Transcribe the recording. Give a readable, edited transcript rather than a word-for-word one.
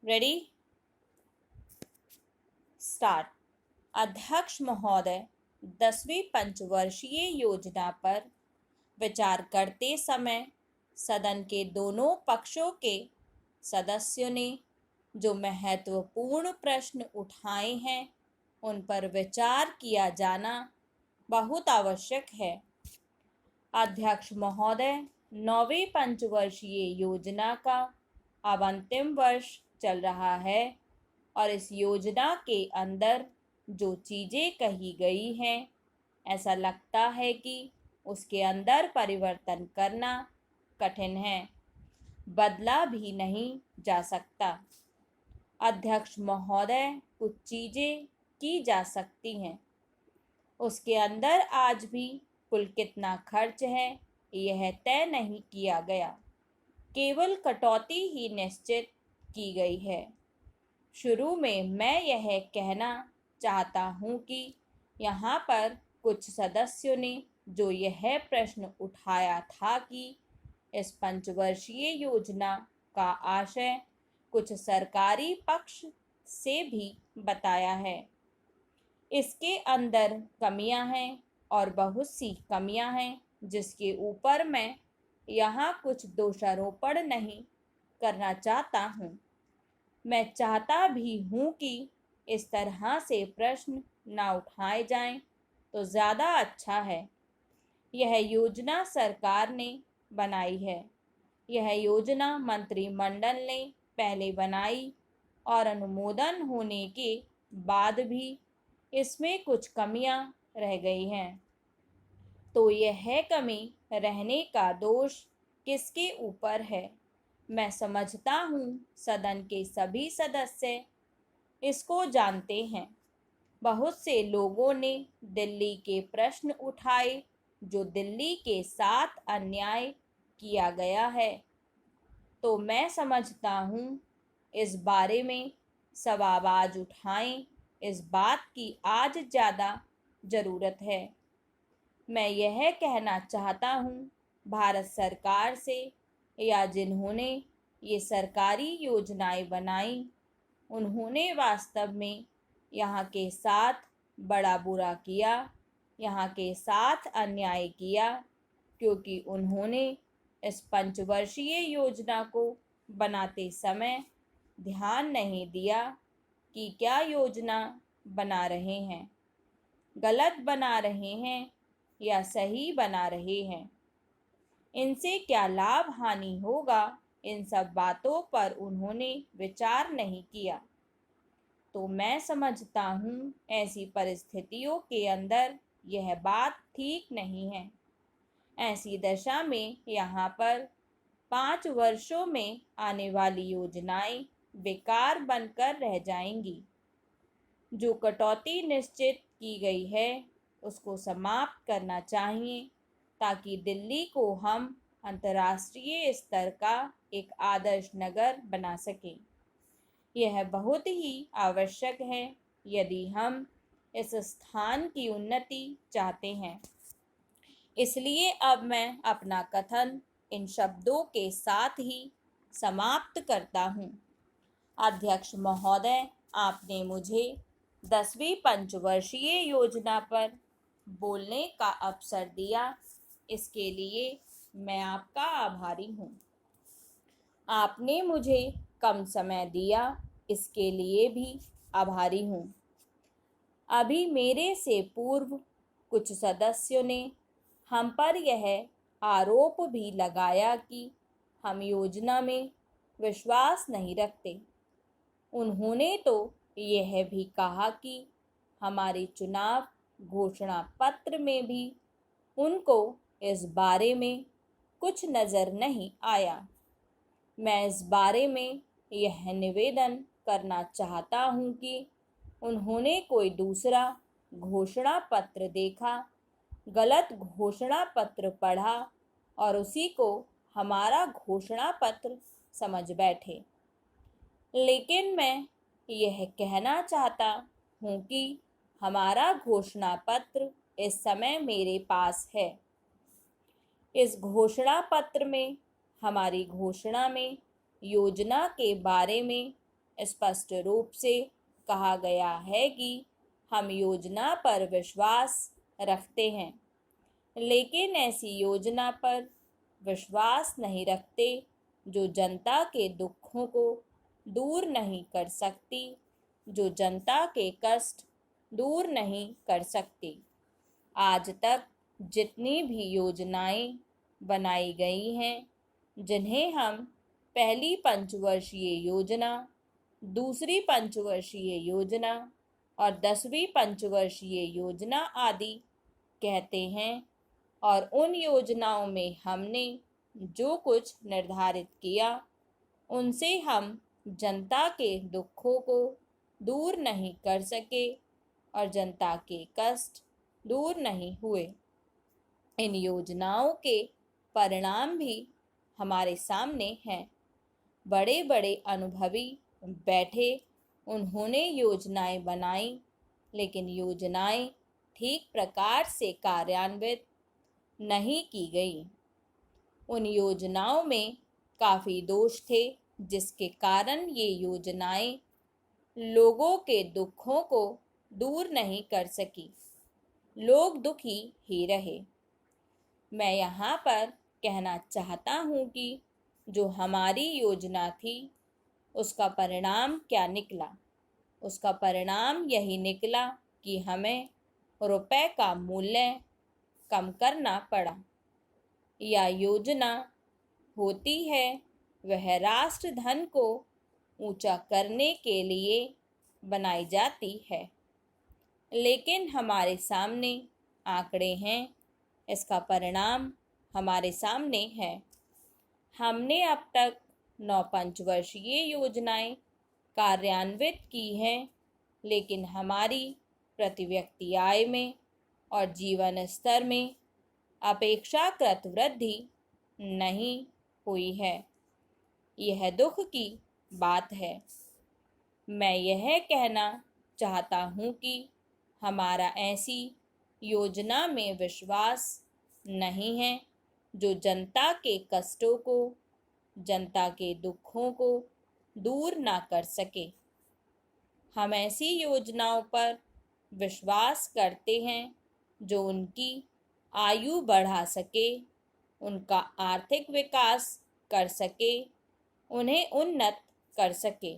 Ready start. अध्यक्ष महोदय, 10वीं पंचवर्षीय योजना पर विचार करते समय सदन के दोनों पक्षों के सदस्यों ने जो महत्वपूर्ण प्रश्न उठाए हैं उन पर विचार किया जाना बहुत आवश्यक है। अध्यक्ष महोदय, 9वीं पंचवर्षीय योजना का अब अंतिम वर्ष चल रहा है और इस योजना के अंदर जो चीज़ें कही गई हैं ऐसा लगता है कि उसके अंदर परिवर्तन करना कठिन है, बदला भी नहीं जा सकता। अध्यक्ष महोदय, कुछ चीज़ें की जा सकती हैं, उसके अंदर आज भी कुल कितना खर्च है यह तय नहीं किया गया, केवल कटौती ही निश्चित की गई है। शुरू में मैं यह कहना चाहता हूँ कि यहाँ पर कुछ सदस्यों ने जो यह प्रश्न उठाया था कि इस पंचवर्षीय योजना का आशय कुछ सरकारी पक्ष से भी बताया है। इसके अंदर कमियां हैं और बहुत सी कमियां हैं जिसके ऊपर मैं यहाँ कुछ दोषारोपण नहीं करना चाहता हूँ। मैं चाहता भी हूँ कि इस तरह से प्रश्न ना उठाए जाएं तो ज़्यादा अच्छा है। यह योजना सरकार ने बनाई है, यह योजना मंत्रिमंडल ने पहले बनाई और अनुमोदन होने के बाद भी इसमें कुछ कमियां रह गई हैं, तो यह कमी रहने का दोष किसके ऊपर है? मैं समझता हूँ सदन के सभी सदस्य इसको जानते हैं। बहुत से लोगों ने दिल्ली के प्रश्न उठाए जो दिल्ली के साथ अन्याय किया गया है, तो मैं समझता हूँ इस बारे में सब आवाज़ उठाएं। इस बात की आज ज़्यादा ज़रूरत है। मैं यह कहना चाहता हूँ भारत सरकार से या जिन्होंने ये सरकारी योजनाएं बनाई उन्होंने वास्तव में यहाँ के साथ बड़ा बुरा किया, यहाँ के साथ अन्याय किया, क्योंकि उन्होंने इस पंचवर्षीय योजना को बनाते समय ध्यान नहीं दिया कि क्या योजना बना रहे हैं, गलत बना रहे हैं या सही बना रहे हैं, इनसे क्या लाभ हानि होगा, इन सब बातों पर उन्होंने विचार नहीं किया। तो मैं समझता हूँ ऐसी परिस्थितियों के अंदर यह बात ठीक नहीं है। ऐसी दशा में यहाँ पर 5 वर्षों में आने वाली योजनाएं बेकार बनकर रह जाएंगी। जो कटौती निश्चित की गई है उसको समाप्त करना चाहिए ताकि दिल्ली को हम अंतर्राष्ट्रीय स्तर का एक आदर्श नगर बना सकें। यह बहुत ही आवश्यक है यदि हम इस स्थान की उन्नति चाहते हैं। इसलिए अब मैं अपना कथन इन शब्दों के साथ ही समाप्त करता हूँ। अध्यक्ष महोदय, आपने मुझे 10वीं पंचवर्षीय योजना पर बोलने का अवसर दिया, इसके लिए मैं आपका आभारी हूँ। आपने मुझे कम समय दिया, इसके लिए भी आभारी हूँ। अभी मेरे से पूर्व कुछ सदस्यों ने हम पर यह आरोप भी लगाया कि हम योजना में विश्वास नहीं रखते। उन्होंने तो यह भी कहा कि हमारे चुनाव घोषणा पत्र में भी उनको इस बारे में कुछ नज़र नहीं आया। मैं इस बारे में यह निवेदन करना चाहता हूँ कि उन्होंने कोई दूसरा घोषणा पत्र देखा, गलत घोषणा पत्र पढ़ा और उसी को हमारा घोषणा पत्र समझ बैठे। लेकिन मैं यह कहना चाहता हूँ कि हमारा घोषणा पत्र इस समय मेरे पास है। इस घोषणा पत्र में हमारी घोषणा में योजना के बारे में स्पष्ट रूप से कहा गया है कि हम योजना पर विश्वास रखते हैं, लेकिन ऐसी योजना पर विश्वास नहीं रखते जो जनता के दुखों को दूर नहीं कर सकती, जो जनता के कष्ट दूर नहीं कर सकती। आज तक जितनी भी योजनाएं बनाई गई हैं, जिन्हें हम पहली पंचवर्षीय योजना, दूसरी पंचवर्षीय योजना और 10वीं पंचवर्षीय योजना आदि कहते हैं, और उन योजनाओं में हमने जो कुछ निर्धारित किया, उनसे हम जनता के दुखों को दूर नहीं कर सके और जनता के कष्ट दूर नहीं हुए। इन योजनाओं के परिणाम भी हमारे सामने हैं। बड़े बड़े अनुभवी बैठे, उन्होंने योजनाएं बनाई, लेकिन योजनाएं ठीक प्रकार से कार्यान्वित नहीं की गई। उन योजनाओं में काफ़ी दोष थे, जिसके कारण ये योजनाएं लोगों के दुखों को दूर नहीं कर सकी। लोग दुखी ही रहे। मैं यहाँ पर कहना चाहता हूँ कि जो हमारी योजना थी, उसका परिणाम क्या निकला? उसका परिणाम यही निकला कि हमें रुपए का मूल्य कम करना पड़ा। यह योजना होती है वह राष्ट्र धन को ऊंचा करने के लिए बनाई जाती है, लेकिन हमारे सामने आंकड़े हैं, इसका परिणाम हमारे सामने है। हमने अब तक 9 पंचवर्षीय योजनाएं कार्यान्वित की हैं, लेकिन हमारी प्रति व्यक्ति आय में और जीवन स्तर में अपेक्षाकृत वृद्धि नहीं हुई है। यह दुख की बात है। मैं यह कहना चाहता हूँ कि हमारा ऐसी योजना में विश्वास नहीं है जो जनता के कष्टों को, जनता के दुखों को दूर ना कर सके। हम ऐसी योजनाओं पर विश्वास करते हैं जो उनकी आयु बढ़ा सके, उनका आर्थिक विकास कर सके, उन्हें उन्नत कर सके।